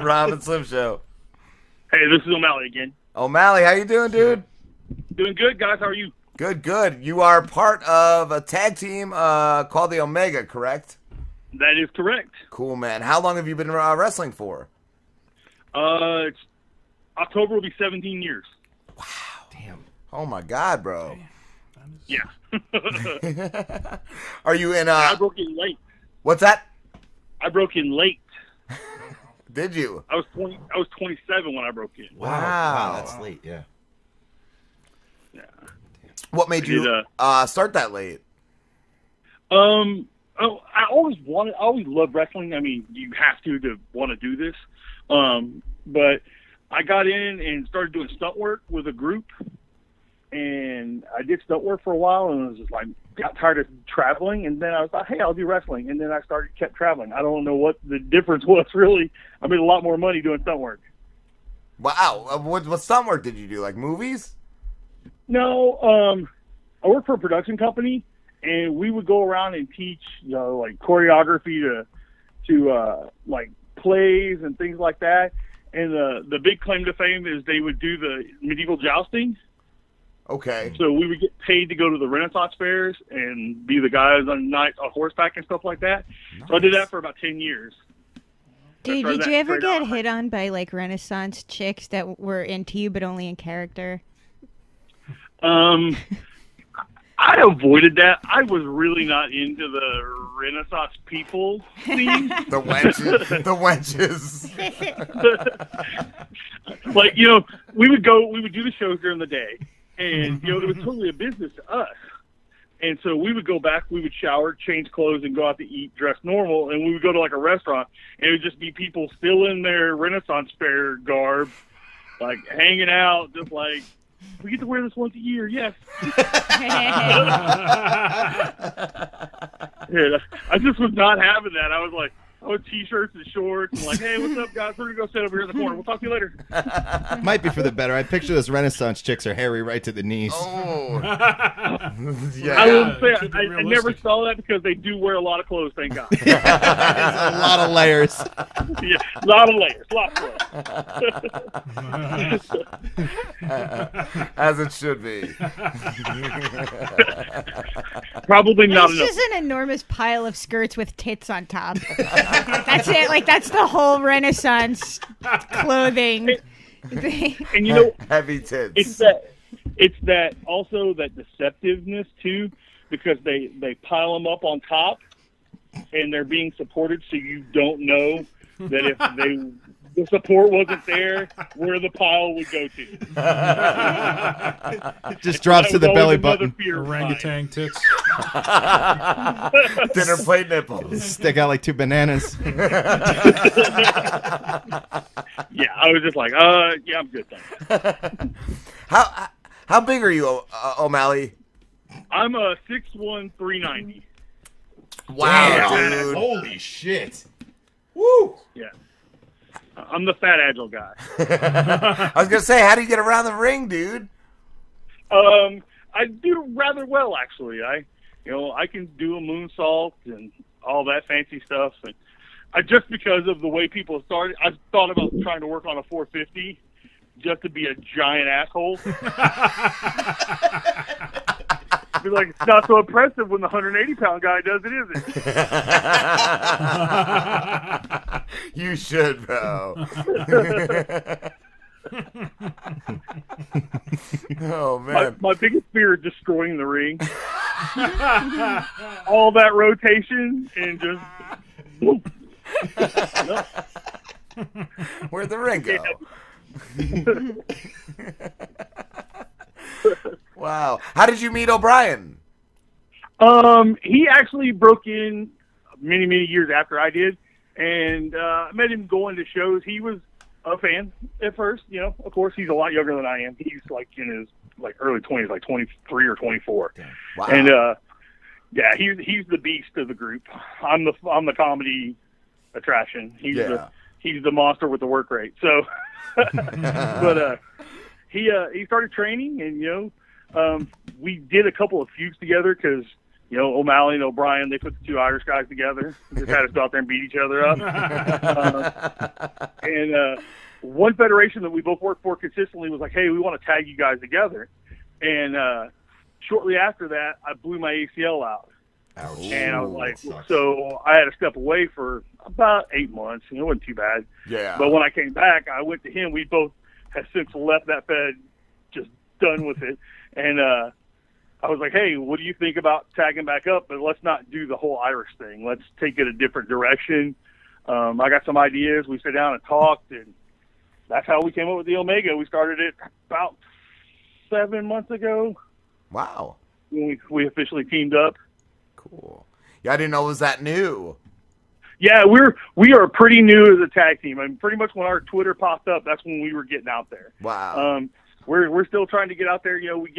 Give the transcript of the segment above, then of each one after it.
Rob and Slim Show. Hey, this is O'Malley again. O'Malley, how you doing, dude? Doing good, guys. How are you? Good, good. You are part of a tag team called the Omega, correct? That is correct. Cool, man. How long have you been wrestling for? It's October will be 17 years. Wow. Damn. Oh, my God, bro. Yeah. Are you in... I broke in late. What's that? I broke in late. Did you? I was 27 when I broke in. Wow. That's late, yeah. Yeah. What made you start that late? Oh, I always loved wrestling. I mean, you have to want to do this. But I got in and started doing stunt work with a group, and I did stunt work for a while, and I was just like, got tired of traveling, and then I was like, hey, I'll do wrestling, and then I kept traveling. I don't know what the difference was really. I made a lot more money doing stunt work. Wow. What stunt work did you do? Like movies? No, I worked for a production company, and we would go around and teach, like choreography to like plays and things like that. And the big claim to fame is they would do the medieval jousting. Okay. So we would get paid to go to the Renaissance fairs and be the guys on horseback and stuff like that. Nice. So I did that for about 10 years. Dude, did you ever get hit on by like Renaissance chicks that were into you but only in character? I avoided that. I was really not into the Renaissance people scene. The wenches. Like, we would do the shows during the day, and, it was totally a business to us. And so we would go back, we would shower, change clothes, and go out to eat, dress normal, and we would go to, like, a restaurant, and it would just be people still in their Renaissance fair garb, like, hanging out, just like, we get to wear this once a year, yes. Yeah, I just was not having that. I was like, T-shirts and shorts, and like, hey, what's up, guys? We're going to go sit over here in the corner. We'll talk to you later. Might be for the better. I picture those Renaissance chicks are hairy right to the knees. Oh. Yeah. I will say, I never saw that because they do wear a lot of clothes, thank God. A lot of layers. Yeah, a lot of layers. As it should be. Probably not enough. It's just an enormous pile of skirts with tits on top. That's it. Like, that's the whole Renaissance clothing. And heavy tits. It's that also that deceptiveness too, because they pile them up on top, and they're being supported, so you don't know that if the support wasn't there, where the pile would go to. It just drops to the belly button. Orangutan tits. Dinner plate nipples. Stick out like two bananas. Yeah, I was just like, yeah, I'm good, thanks. How big are you, O'Malley? I'm a 6'1", 390. Wow, Damn, dude. holy shit. Woo! Yeah. I'm the fat, agile guy. I was going to say, how do you get around the ring, dude? I do rather well, actually. I can do a moonsault and all that fancy stuff. And just because of the way people started, I thought about trying to work on a 450 just to be a giant asshole. Be like, it's not so impressive when the 180-pound guy does it, is it? You should, bro. Oh, man. My biggest fear is destroying the ring. All that rotation and just... No. Where'd the ring go? Wow. How did you meet O'Brien? He actually broke in many, many years after I did, and I met him going to shows. He was a fan at first, Of course, he's a lot younger than I am. He's like in his early 20s, like 23 or 24. Wow. And yeah, he's the beast of the group. I'm the comedy attraction. He's the monster with the work rate. So, but he started training, and we did a couple of feuds together because O'Malley and O'Brien, they put the two Irish guys together. Just had us go out there and beat each other up. And one federation that we both worked for consistently was like, hey, we want to tag you guys together. And shortly after that, I blew my ACL out. Ouch. And I was like, so I had to step away for about 8 months. It wasn't too bad. Yeah. But when I came back, I went to him. We both have since left that fed, just done with it. And I was like, hey, what do you think about tagging back up? But let's not do the whole Irish thing. Let's take it a different direction. I got some ideas. We sat down and talked, and that's how we came up with the Omega. We started it about 7 months ago. Wow. When we officially teamed up. Cool. Yeah, I didn't know it was that new. Yeah, we are pretty new as a tag team. I mean, pretty much when our Twitter popped up, that's when we were getting out there. Wow. We're still trying to get out there. We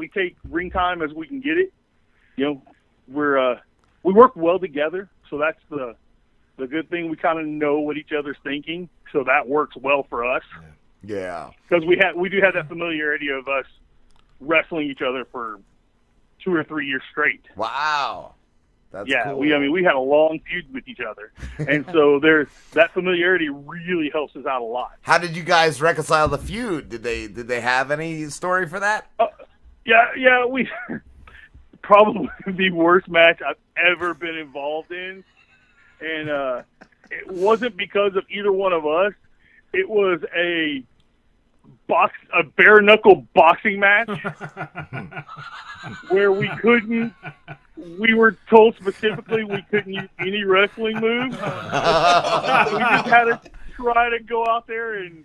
take ring time as we can get it. We work well together, so that's the good thing. We kind of know what each other's thinking, so that works well for us. Yeah. Because we do have that familiarity of us wrestling each other for 2 or 3 years straight. Wow. That's cool. we had a long feud with each other, and so that familiarity really helps us out a lot. How did you guys reconcile the feud? Did they have any story for that? Yeah, we probably the worst match I've ever been involved in, and it wasn't because of either one of us. It was a bare knuckle boxing match where we were told specifically we couldn't use any wrestling moves. We just had to try to go out there and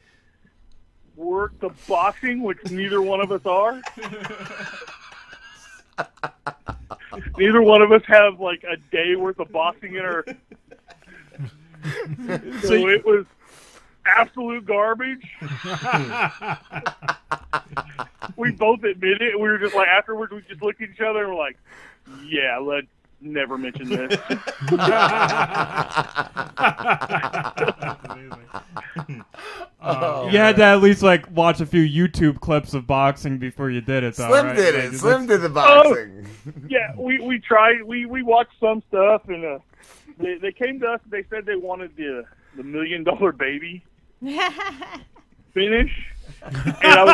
work the boxing, which neither one of us are. Neither one of us have like a day worth of boxing in our. So it was absolute garbage. We both admit it. We were just like, afterwards, we just looked at each other and we're like, yeah, let's never mention this. You had to at least like watch a few YouTube clips of boxing before you did it, though. Slim right? did Like, it. Slim did the boxing. Yeah, we tried. We watched some stuff, and they came to us. They said they wanted the $1 million baby finish, and I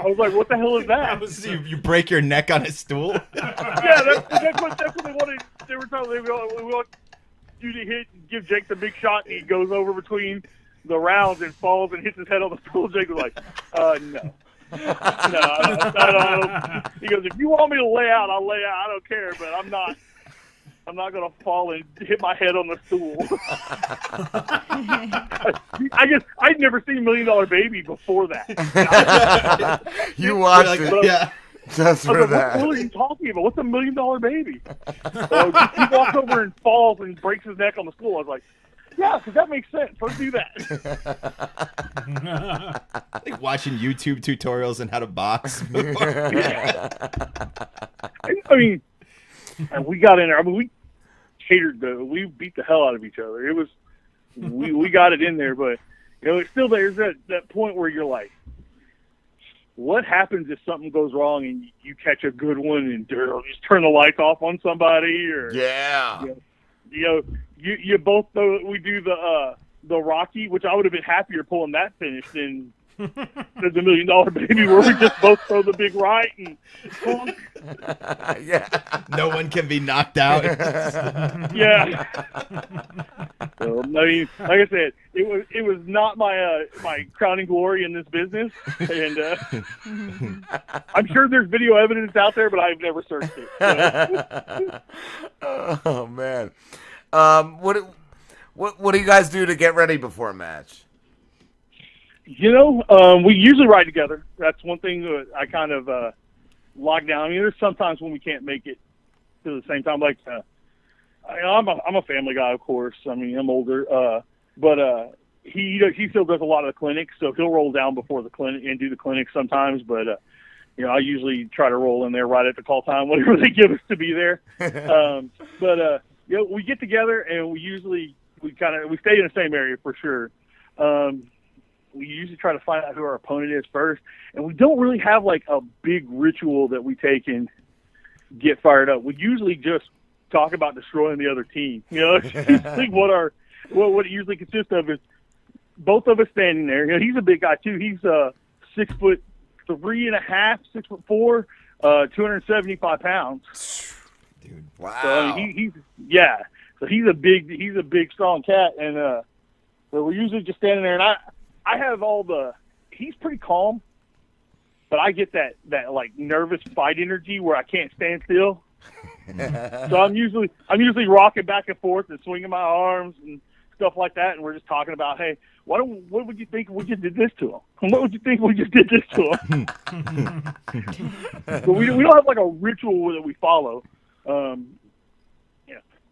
was like, what the hell is that? You break your neck on a stool? Yeah, that's what they wanted. They were telling we want you to give Jake the big shot, and he goes over between the rounds and falls and hits his head on the stool. Jake was like, no. No. He goes, if you want me to lay out, I'll lay out. I don't care, but I'm not going to fall and hit my head on the stool. I guess I'd never seen $1 Million Baby before that. You watched it. Yeah. Just for that. What are you talking about? What's $1 Million Baby? He walks over and falls and breaks his neck on the stool. I was like, yeah, because that makes sense. Let's do that. Like watching YouTube tutorials on how to box. I mean, and we got in there. I mean, we we beat the hell out of each other. It was, we got it in there, but it's still there's that point where you're like, what happens if something goes wrong and you catch a good one and just turn the lights off on somebody, or you both we do the Rocky, which I would have been happier pulling that finish than the $1 Million Baby, where we just both throw the big right and yeah. No one can be knocked out. Yeah. So, I mean, like I said, it was not my crowning glory in this business, and I'm sure there's video evidence out there, but I've never searched it. So. Oh man, what do you guys do to get ready before a match? We usually ride together. That's one thing that I kind of lock down. I mean, there's sometimes when we can't make it to the same time. Like, I'm a family guy, of course. I mean, I'm older, but he still does a lot of the clinics, so he'll roll down before the clinic and do the clinic sometimes. But I usually try to roll in there right at the call time, whatever they give us to be there. But we get together and we stay in the same area for sure. We usually try to find out who our opponent is first, and we don't really have like a big ritual that we take. And get fired up. We usually just talk about destroying the other team. You know, it's usually what it usually consists of is both of us standing there. You know, he's a big guy too. He's 6'3.5", 6'4", 275 pounds. Dude. Wow. So I mean, So he's a big strong cat, and so we're usually just standing there. And I have he's pretty calm, but I get that like nervous fight energy where I can't stand still. So I'm usually rocking back and forth and swinging my arms and stuff like that, and we're just talking about, hey, what would you think if we just did this to him? What would you think if we just did this to him? But we don't have like a ritual that we follow.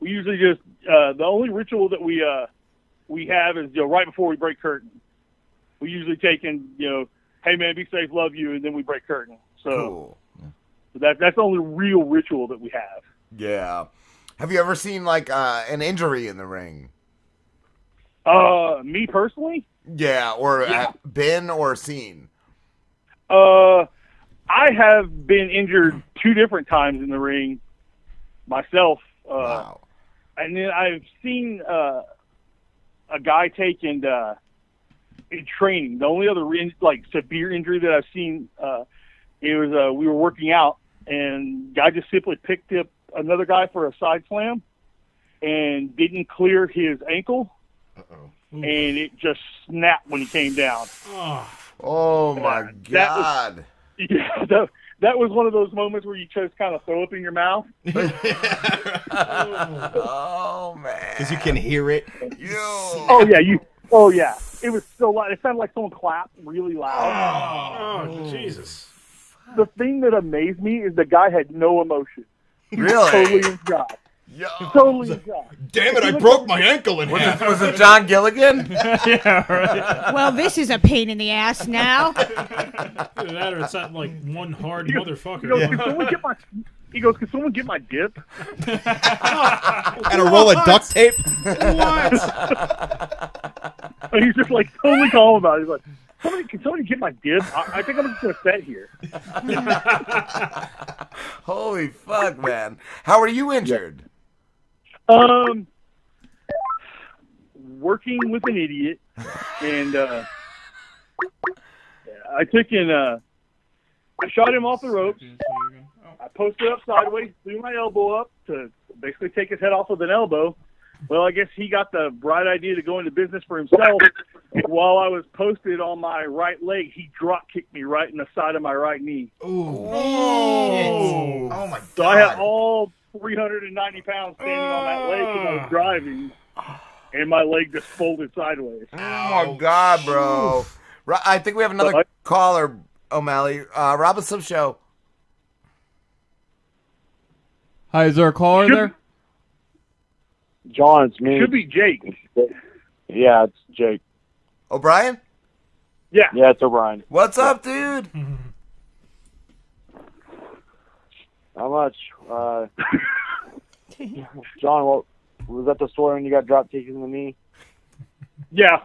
We usually just the only ritual that we have is right before we break curtain. We usually take in hey man, be safe, love you, and then we break curtain. So. Cool. That's the only real ritual that we have. Yeah. Have you ever seen like an injury in the ring? Me personally? Yeah, or been or seen? I have been injured 2 different times in the ring myself. Wow. And then I've seen a guy take in training. The only other severe injury that I've seen it was we were working out, and guy just simply picked up another guy for a side slam and didn't clear his ankle. Uh-oh. And it just snapped when he came down. Oh my God. That was one of those moments where you just kind of throw up in your mouth. Oh man. Because you can hear it. Oh yeah. It was so loud. It sounded like someone clapped really loud. Oh, Jesus. The thing that amazed me is the guy had no emotion. He was Really? totally in shock. Yo. Totally in shock. Damn it, I broke my ankle in half. Was it John Gilligan? Yeah, right. Well, this is a pain in the ass now. Either that or it's that, like, one hard motherfucker. He goes, can someone get my dip? And a roll of duct tape? What? And he's just like totally calm about it. He's like, can somebody get my dip? I think I'm just going to sit here. Holy fuck, man. How are you injured? Working with an idiot, and I took in. I shot him off the ropes. I posted up sideways, threw my elbow up to basically take his head off with an elbow. Well, I guess he got the bright idea to go into business for himself. While I was posted on my right leg, he drop kicked me right in the side of my right knee. Ooh. Oh, Oh, my God. So I had all 390 pounds standing on that leg when I was driving, and my leg just folded sideways. Oh my God, bro. I think we have another caller, O'Malley. Rob us some show. Hi, is there a caller there? John, it's me. Should be Jake. Yeah, it's Jake. O'Brien? Yeah. Yeah, it's O'Brien. What's up, dude? How much? John, what was that the story when you got drop kicked in the knee? Yeah.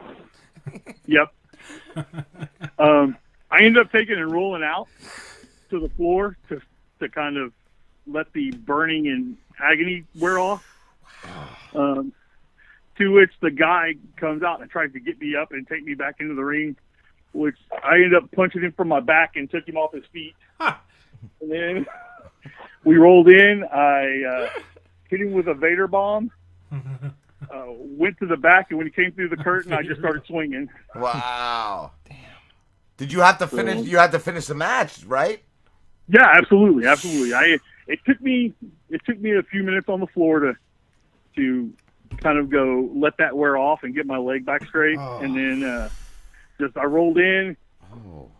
Yep. I ended up taking and rolling out to the floor to kind of let the burning and agony wear off. To which the guy comes out and tries to get me up and take me back into the ring, which I ended up punching him from my back and took him off his feet. And then we rolled in. I hit him with a Vader bomb. Went to the back, and when he came through the curtain, I just started swinging. Wow. Damn. Did you have to finish? You had to finish the match, right? Yeah, absolutely. It took me a few minutes on the floor to kind of go let that wear off and get my leg back straight, and then I rolled in,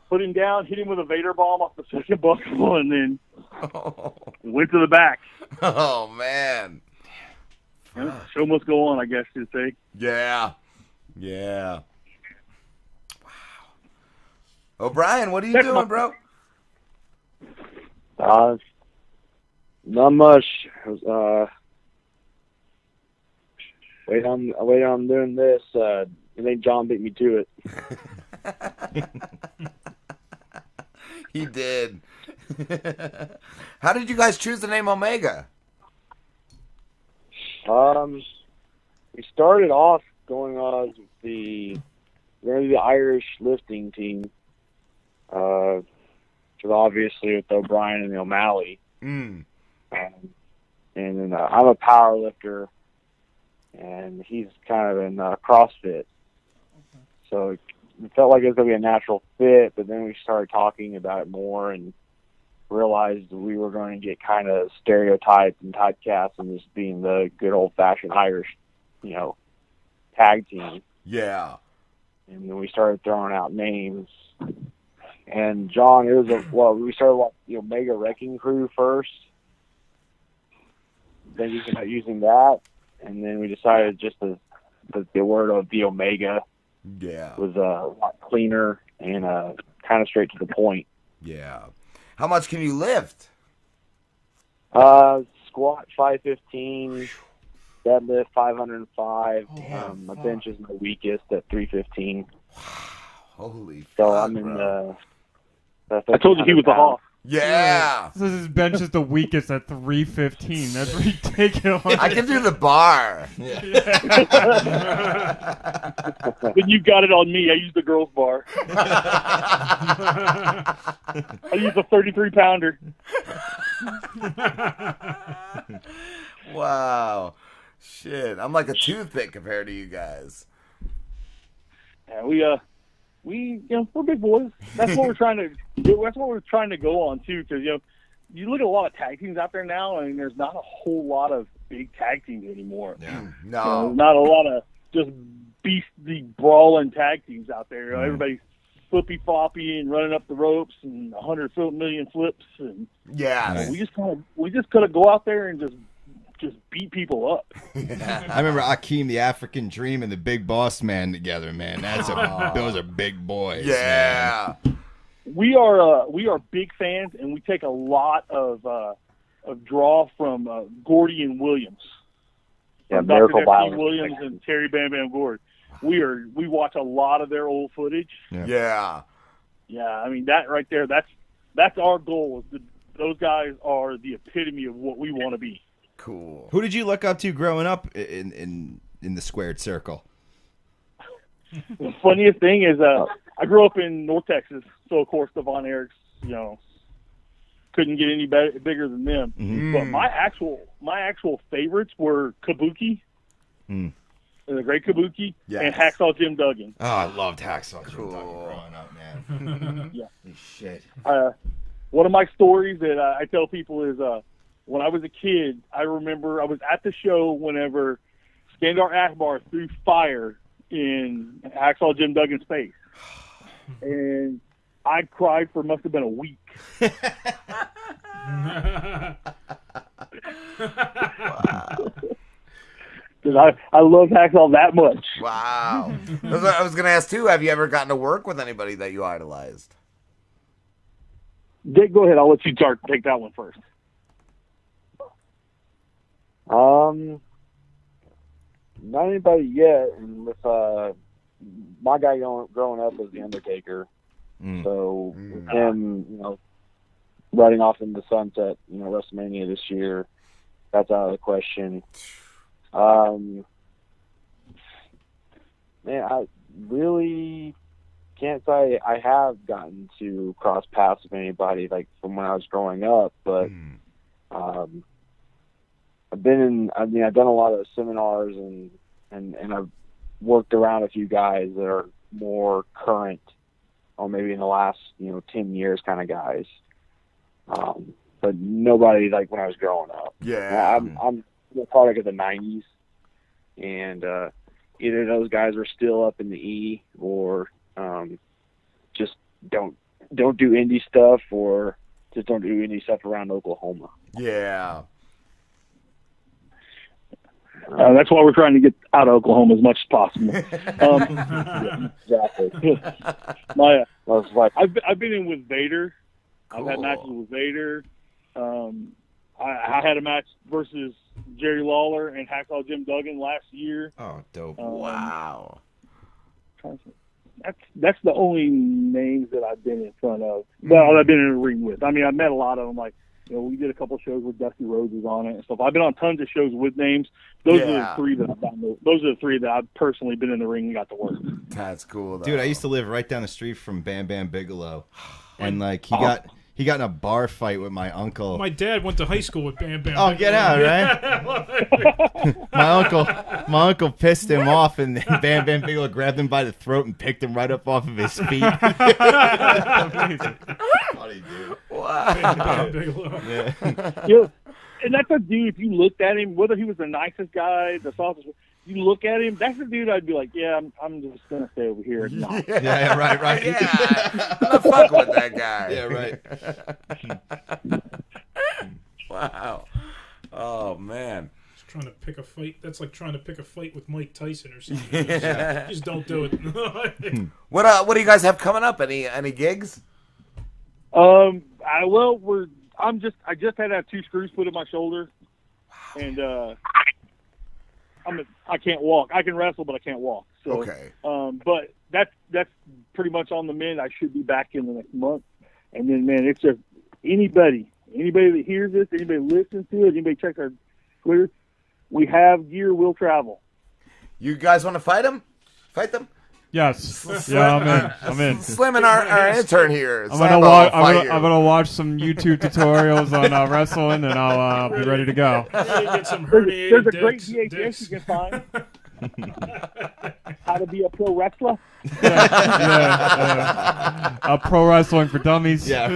put him down, hit him with a Vader bomb off the second buckle, and then went to the back. Oh man. Show must go on, I guess you'd say. Yeah. Wow. O'Brien, what are you doing, bro? Not much. Wait on doing this. I think John beat me to it. He did. How did you guys choose the name Omega? We started off going on with the Irish lifting team, which was obviously with O'Brien and O'Malley. Mm. And then I'm a power lifter, and he's kind of in CrossFit. So it felt like it was going to be a natural fit, but then we started talking about it more and realized we were going to get kind of stereotyped and typecast and just being the good old-fashioned Irish, tag team. Yeah. And then we started throwing out names. And John, we started with the Omega Wrecking Crew first. Then we ended up using that, and then we decided just the word of the Omega was a lot cleaner and kind of straight to the point. Yeah. How much can you lift? Squat 515, deadlift 505. My bench is my weakest at 315. Wow. Holy So fuck, I'm in bro. I told you he was a hawk. Yeah. So his bench is the weakest at 315. That's ridiculous. I can do the bar. Then you got it on me. I used the girls' bar. I used a 33-pounder. Wow. Shit. I'm like a toothpick compared to you guys. Yeah, we're big boys. That's what we're trying to do. That's what we're trying to go on too, because you look at a lot of tag teams out there now, and there's not a whole lot of big tag teams anymore. Yeah. No. Not a lot of just beastly brawling tag teams out there. Everybody's flippy floppy and running up the ropes and 100 million flips, and Yeah. we just gotta go out there and just beat people up. I remember Akeem, the African Dream, and the Big Boss Man together, man. Those are big boys. Yeah. Man. We are big fans, and we take a lot of draw from Gordy and Williams. Yeah, From Miracle Dr. Violence. Williams and Terry Bam Bam Gord. We watch a lot of their old footage. Yeah. Yeah, I mean that right there. That's our goal. Those guys are the epitome of what we want to be. Cool. Who did you look up to growing up in the squared circle? The funniest thing is, I grew up in North Texas, so of course the Von Erichs, couldn't get any bigger than them. Mm-hmm. But my actual favorites were Kabuki, the Great Kabuki, and Hacksaw Jim Duggan. Oh, I loved Hacksaw Jim Cool. Duggan growing up, man. Yeah. Holy shit. One of my stories that I tell people is when I was a kid, I remember I was at the show whenever Skandar Akbar threw fire in Hacksaw Jim Duggan's face. And I cried for must have been a week. Wow. Because I love Hacksaw that much. Wow. I was going to ask, too, have you ever gotten to work with anybody that you idolized? Dick, go ahead. I'll let you take that one first. Not anybody yet. And with my guy growing up was the Undertaker, so him, riding off into the sunset, WrestleMania this year, that's out of the question. Man, I really can't say I have gotten to cross paths with anybody like from when I was growing up, but I've done a lot of seminars and I've worked around a few guys that are more current or maybe in the last, 10 years kind of guys. But nobody like when I was growing up. Yeah. I'm a product of the 90s, and either those guys are still up in the E or just don't do indie stuff or just don't do indie stuff around Oklahoma. Yeah. That's why we're trying to get out of Oklahoma as much as possible. Exactly. I've been in with Vader. Cool. I've had matches with Vader. I had a match versus Jerry Lawler and Hacksaw Jim Duggan last year. Oh, dope. Wow. that's the only names that I've been in front of. Well, I've been in a ring with. I mean, I've met a lot of them. Like, you know, we did a couple shows with Dusty Roses on it and stuff. I've been on tons of shows with names. Those are the three that those are the three that I've personally been in the ring and got to work. That's cool, though. Dude, I used to live right down the street from Bam Bam Bigelow, and like he got in a bar fight with my uncle. My dad went to high school with Bam Bam. Oh, get out, right? my uncle pissed him off, and Bam Bam Bigelow grabbed him by the throat and picked him right up off of his feet. Funny, dude. Wow. Bam Bigelow. Yeah. Yeah, and that's a dude. If you looked at him, whether he was the nicest guy, the softest, you look at him. That's the dude. I'd be like, yeah, I'm just gonna stay over here. And not. Yeah, right. Yeah, I'm not fucking with that guy. Yeah, right. Wow. Oh man. Just trying to pick a fight. That's like trying to pick a fight with Mike Tyson or something. Just don't do it. What do you guys have coming up? Any gigs? I just had to have 2 screws put in my shoulder, and I can't walk. I can wrestle, but I can't walk. So, Okay. But that's pretty much on the mend. I should be back in the next month, and then man, it's just anybody that hears this, anybody listens to it, anybody checks our Twitter, we have gear. We'll travel. You guys want to fight them? Fight them? Yes. Yeah, I'm in. Slim and our intern here. I'm gonna watch some YouTube tutorials on wrestling, and I'll be ready to go. Get some There's a herniated great dicks. VHS you can find. How to be a pro wrestler. Pro wrestling for dummies. Yeah.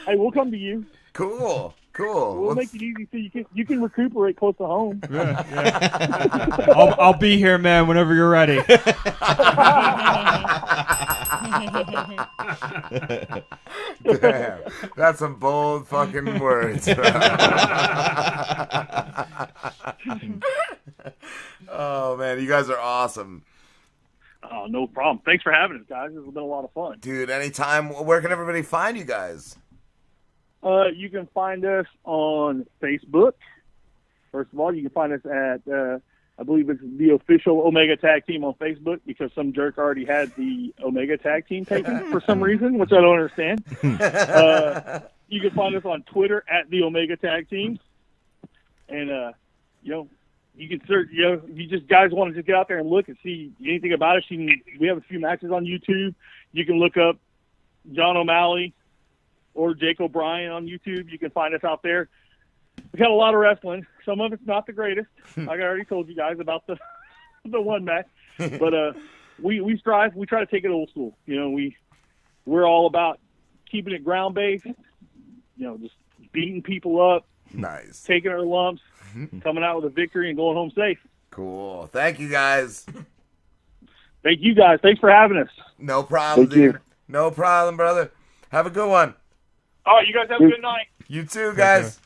Hey, we'll come to you. Cool. We'll make it easy so you can recuperate close to home. Yeah. I'll be here, man, whenever you're ready. Damn, that's some bold fucking words. Oh man, you guys are awesome. Oh, no problem. Thanks for having us, guys. This has been a lot of fun. Dude, anytime. Where can everybody find you guys? You can find us on Facebook. First of all, you can find us at, I believe it's the official Omega Tag Team on Facebook, because some jerk already had the Omega Tag Team taken for some reason, which I don't understand. You can find us on Twitter at the Omega Tag Team. And, you can search, if you just guys want to just get out there and look and see anything about us, we have a few matches on YouTube. You can look up John O'Malley or Jake O'Brien on YouTube. You can find us out there. We got a lot of wrestling. Some of it's not the greatest. Like I already told you guys about the one match. But we strive. We try to take it old school. We're all about keeping it ground based. Just beating people up. Nice. Taking our lumps, coming out with a victory, and going home safe. Cool. Thank you guys. Thank you guys. Thanks for having us. No problem, Thank you. dude. No problem, brother. Have a good one. All right, you guys have a good night. You too, guys.